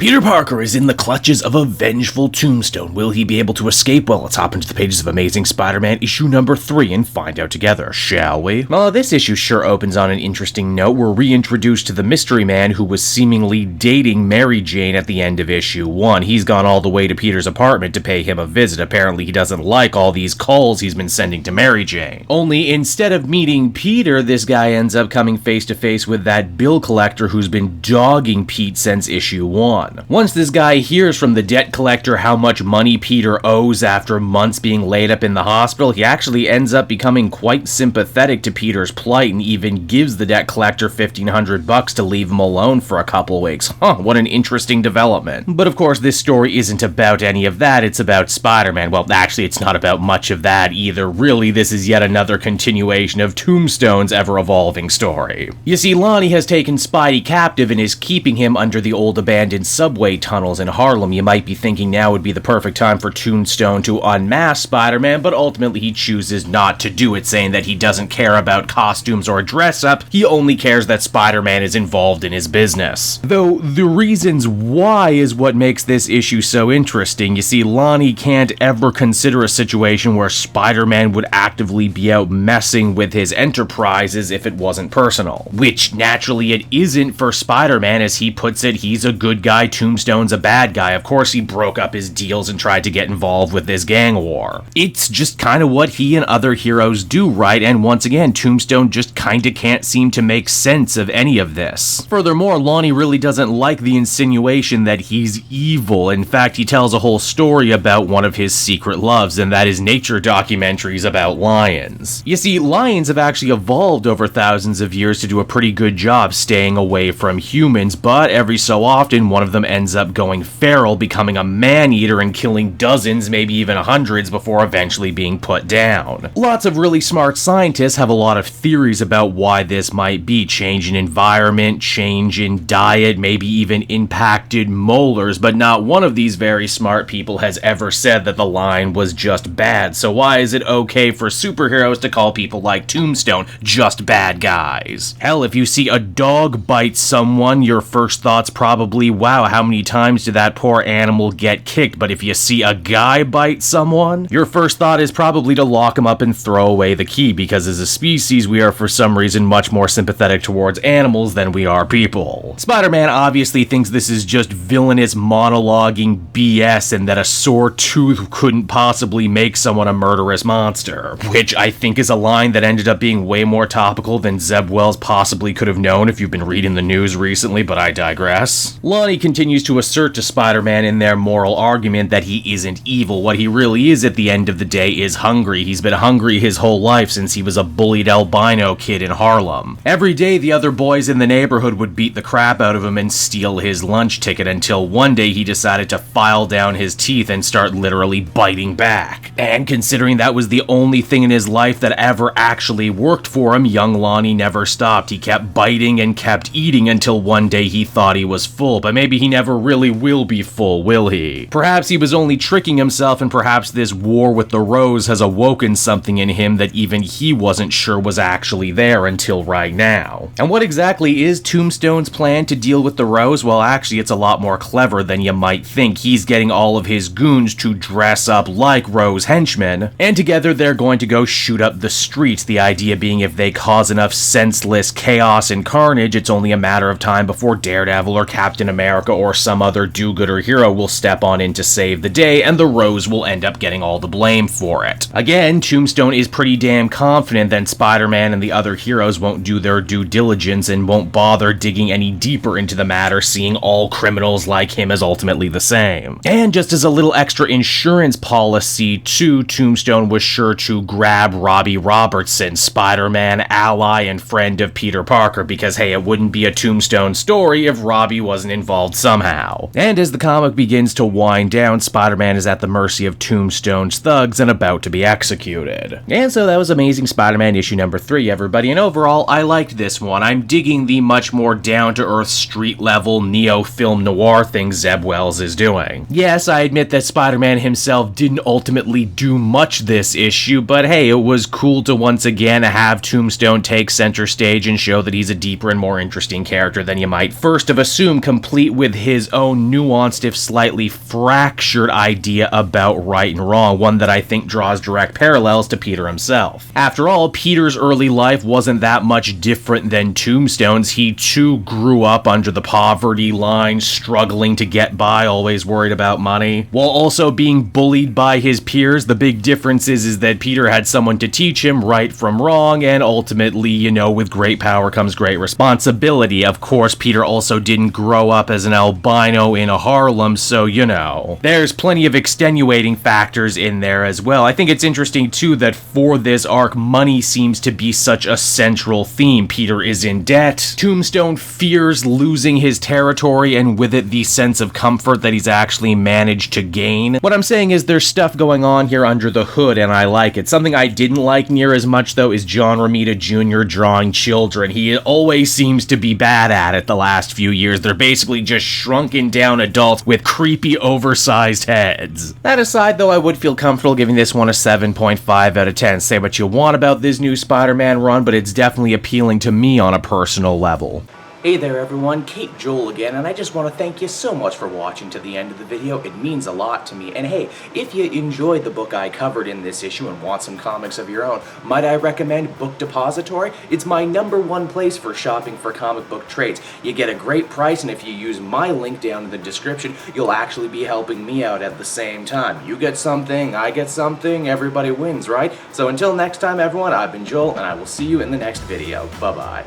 Peter Parker is in the clutches of a vengeful Tombstone. Will he be able to escape? Well, let's hop into the pages of Amazing Spider-Man issue number 3 and find out together, shall we? Well, this issue sure opens on an interesting note. We're reintroduced to the mystery man who was seemingly dating Mary Jane at the end of issue 1. He's gone all the way to Peter's apartment to pay him a visit. Apparently he doesn't like all these calls he's been sending to Mary Jane. Only instead of meeting Peter, this guy ends up coming face to face with that bill collector who's been dogging Pete since issue 1. Once this guy hears from the debt collector how much money Peter owes after months being laid up in the hospital, he actually ends up becoming quite sympathetic to Peter's plight and even gives the debt collector $1,500 to leave him alone for a couple weeks. What an interesting development. But of course, this story isn't about any of that, it's about Spider-Man. Well, actually, it's not about much of that either. Really, this is yet another continuation of Tombstone's ever-evolving story. You see, Lonnie has taken Spidey captive and is keeping him under the old abandoned subway tunnels in Harlem. You might be thinking now would be the perfect time for Tombstone to unmask Spider-Man, but ultimately he chooses not to do it, saying that he doesn't care about costumes or dress-up, he only cares that Spider-Man is involved in his business. Though the reasons why is what makes this issue so interesting. You see, Lonnie can't ever consider a situation where Spider-Man would actively be out messing with his enterprises if it wasn't personal. Which, naturally, it isn't for Spider-Man. As he puts it, he's a good guy, Tombstone's a bad guy. Of course he broke up his deals and tried to get involved with this gang war. It's just kind of what he and other heroes do, right? And once again, Tombstone just kinda can't seem to make sense of any of this. Furthermore, Lonnie really doesn't like the insinuation that he's evil. In fact, he tells a whole story about one of his secret loves, and that is nature documentaries about lions. You see, lions have actually evolved over thousands of years to do a pretty good job staying away from humans, but every so often one of them ends up going feral, becoming a man-eater and killing dozens, maybe even hundreds, before eventually being put down. Lots of really smart scientists have a lot of theories about why this might be. Change in environment, change in diet, maybe even impacted molars, but not one of these very smart people has ever said that the lion was just bad. So why is it okay for superheroes to call people like Tombstone just bad guys? Hell, if you see a dog bite someone, your first thought's probably, wow, how many times did that poor animal get kicked? But if you see a guy bite someone, your first thought is probably to lock him up and throw away the key, because as a species, we are for some reason much more sympathetic towards animals than we are people. Spider-Man obviously thinks this is just villainous monologuing BS and that a sore tooth couldn't possibly make someone a murderous monster, which I think is a line that ended up being way more topical than Zeb Wells possibly could have known if you've been reading the news recently, but I digress. Lonnie continues to assert to Spider-Man in their moral argument that he isn't evil. What he really is at the end of the day is hungry. He's been hungry his whole life since he was a bullied albino kid in Harlem. Every day the other boys in the neighborhood would beat the crap out of him and steal his lunch ticket, until one day he decided to file down his teeth and start literally biting back. And considering that was the only thing in his life that ever actually worked for him, young Lonnie never stopped. He kept biting and kept eating until one day he thought he was full, but maybe he never really will be full, will he? Perhaps he was only tricking himself, and perhaps this war with the Rose has awoken something in him that even he wasn't sure was actually there until right now. And what exactly is Tombstone's plan to deal with the Rose? Well, actually, it's a lot more clever than you might think. He's getting all of his goons to dress up like Rose henchmen, and together they're going to go shoot up the streets. The idea being if they cause enough senseless chaos and carnage, it's only a matter of time before Daredevil or Captain America or some other do-gooder hero will step on in to save the day, and the Rose will end up getting all the blame for it. Again, Tombstone is pretty damn confident that Spider-Man and the other heroes won't do their due diligence and won't bother digging any deeper into the matter, seeing all criminals like him as ultimately the same. And just as a little extra insurance policy too, Tombstone was sure to grab Robbie Robertson, Spider-Man ally and friend of Peter Parker, because hey, it wouldn't be a Tombstone story if Robbie wasn't involved somehow. And as the comic begins to wind down, Spider-Man is at the mercy of Tombstone's thugs and about to be executed. And so that was Amazing Spider-Man issue number 3, everybody, and overall, I liked this one. I'm digging the much more down-to-earth, street-level, neo-film noir thing Zeb Wells is doing. Yes, I admit that Spider-Man himself didn't ultimately do much this issue, but hey, it was cool to once again have Tombstone take center stage and show that he's a deeper and more interesting character than you might first have assumed, complete with with his own nuanced, if slightly fractured idea about right and wrong, one that I think draws direct parallels to Peter himself. After all, Peter's early life wasn't that much different than Tombstone's. He too grew up under the poverty line, struggling to get by, always worried about money, while also being bullied by his peers. The big difference is that Peter had someone to teach him right from wrong, and ultimately, with great power comes great responsibility. Of course, Peter also didn't grow up as an albino in Harlem, so, there's plenty of extenuating factors in there as well. I think it's interesting, too, that for this arc, money seems to be such a central theme. Peter is in debt. Tombstone fears losing his territory, and with it, the sense of comfort that he's actually managed to gain. What I'm saying is there's stuff going on here under the hood, and I like it. Something I didn't like near as much, though, is John Romita Jr. drawing children. He always seems to be bad at it the last few years. They're basically just shrunken down adults with creepy, oversized heads. That aside, though, I would feel comfortable giving this one a 7.5 out of 10. Say what you want about this new Spider-Man run, but it's definitely appealing to me on a personal level. Hey there everyone, Kate Joel again, and I just want to thank you so much for watching to the end of the video. It means a lot to me. And hey, if you enjoyed the book I covered in this issue and want some comics of your own, might I recommend Book Depository? It's my #1 place for shopping for comic book trades. You get a great price, and if you use my link down in the description, you'll actually be helping me out at the same time. You get something, I get something, everybody wins, right? So until next time everyone, I've been Joel, and I will see you in the next video. Bye-bye.